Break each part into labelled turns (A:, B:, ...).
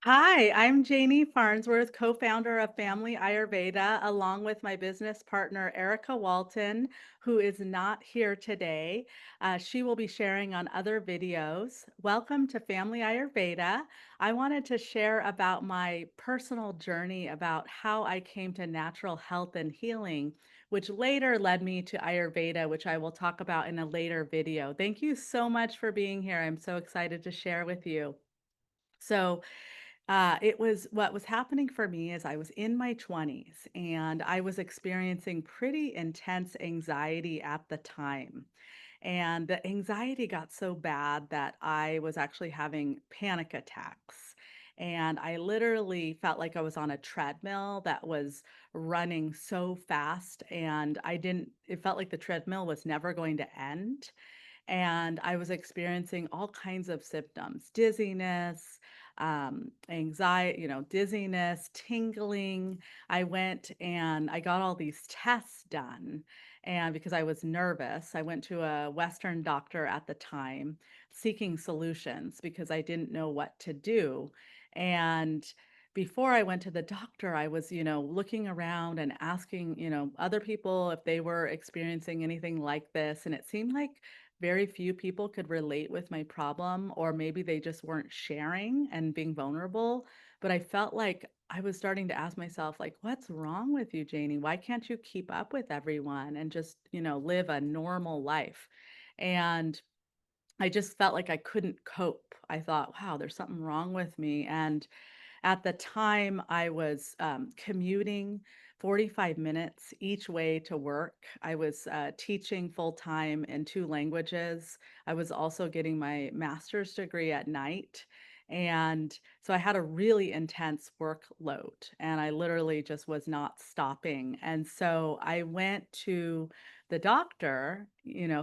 A: Hi, I'm Janie Farnsworth, co-founder of Family Ayurveda, along with my business partner, Erica Walton, who is not here today. She will be sharing on other videos. Welcome to Family Ayurveda. I wanted to share about my personal journey about how I came to natural health and healing, which later led me to Ayurveda, which I will talk about in a later video. Thank you so much for being here. I'm so excited to share with you. So, it was what was happening for me is I was in my 20s and I was experiencing pretty intense anxiety at the time. And the anxiety got so bad that I was actually having panic attacks. And I literally felt like I was on a treadmill that was running so fast. And it felt like the treadmill was never going to end. And I was experiencing all kinds of symptoms, dizziness, anxiety, dizziness, tingling. I went and I got all these tests done. And because I was nervous, I went to a Western doctor at the time seeking solutions because I didn't know what to do. And before I went to the doctor, I was, looking around and asking, other people if they were experiencing anything like this. And it seemed like very few people could relate with my problem, or maybe they just weren't sharing and being vulnerable. But I felt like I was starting to ask myself, like, what's wrong with you, Janie? Why can't you keep up with everyone and just, live a normal life? And I just felt like I couldn't cope. I thought, wow, there's something wrong with me. And at the time, I was commuting 45 minutes each way to work. I was teaching full time in two languages. I was also getting my master's degree at night. And so I had a really intense workload and I literally just was not stopping. And so I went to the doctor,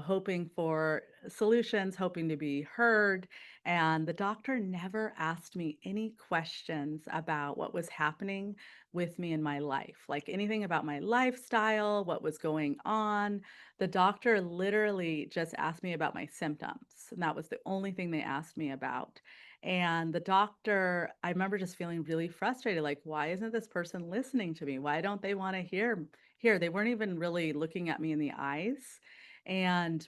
A: hoping for solutions, hoping to be heard. And the doctor never asked me any questions about what was happening with me in my life, like anything about my lifestyle, what was going on. The doctor literally just asked me about my symptoms. And that was the only thing they asked me about. And the doctor, I remember just feeling really frustrated, like, why isn't this person listening to me? Why don't they want to hear? They weren't even really looking at me in the eyes. And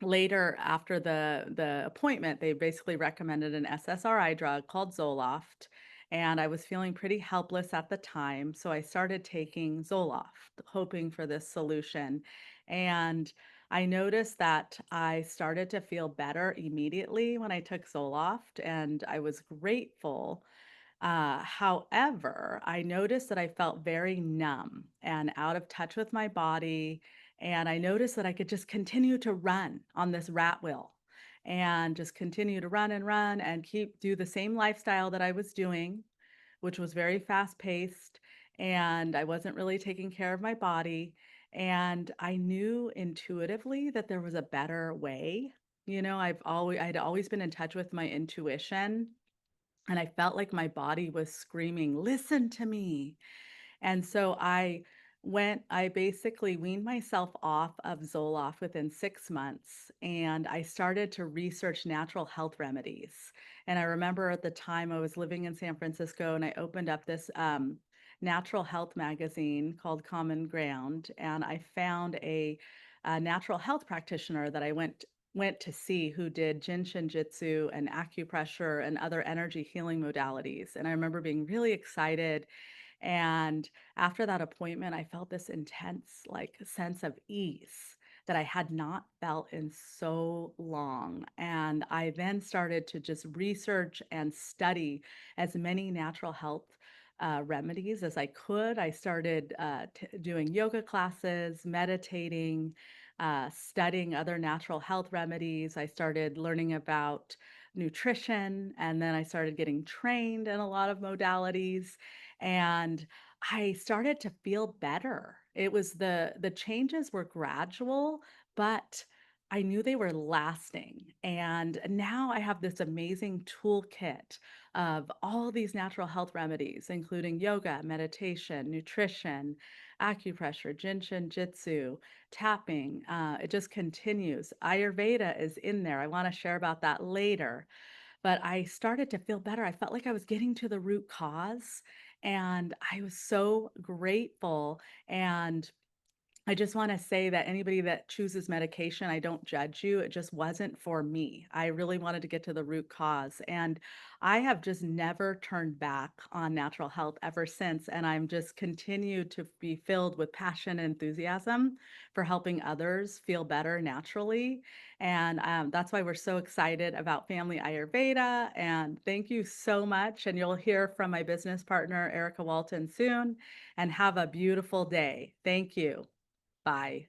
A: later after the appointment, they basically recommended an SSRI drug called Zoloft, and I was feeling pretty helpless at the time, so I started taking Zoloft, hoping for this solution. And I noticed that I started to feel better immediately when I took Zoloft, and I was grateful. However, I noticed that I felt very numb and out of touch with my body. And I noticed that I could just continue to run on this rat wheel and just continue to run and run and do the same lifestyle that I was doing, which was very fast paced. And I wasn't really taking care of my body. And I knew intuitively that there was a better way. I'd always been in touch with my intuition and I felt like my body was screaming, "Listen to me." And so I basically weaned myself off of Zoloft within 6 months, and I started to research natural health remedies. And I remember at the time I was living in San Francisco, and I opened up this, natural health magazine called Common Ground, and I found a natural health practitioner that I went to see who did Jin Shin Jitsu and acupressure and other energy healing modalities. And I remember being really excited. And after that appointment, I felt this intense, like, sense of ease that I had not felt in so long. And I then started to just research and study as many natural health remedies as I could. I started doing yoga classes, meditating, studying other natural health remedies. I started learning about nutrition, and then I started getting trained in a lot of modalities. And I started to feel better. It was the changes were gradual, but I knew they were lasting. And now I have this amazing toolkit of all these natural health remedies, including yoga, meditation, nutrition, acupressure, Jinshin Jitsu, tapping. It just continues. Ayurveda is in there. I want to share about that later. but I started to feel better. I felt like I was getting to the root cause, and I was so grateful. And I just wanna say that anybody that chooses medication, I don't judge you, it just wasn't for me. I really wanted to get to the root cause, and I have just never turned back on natural health ever since, and I'm just continued to be filled with passion and enthusiasm for helping others feel better naturally, and, that's why we're so excited about Family Ayurveda, and thank you so much, and you'll hear from my business partner, Erica Walton, soon, and have a beautiful day. Thank you. Bye.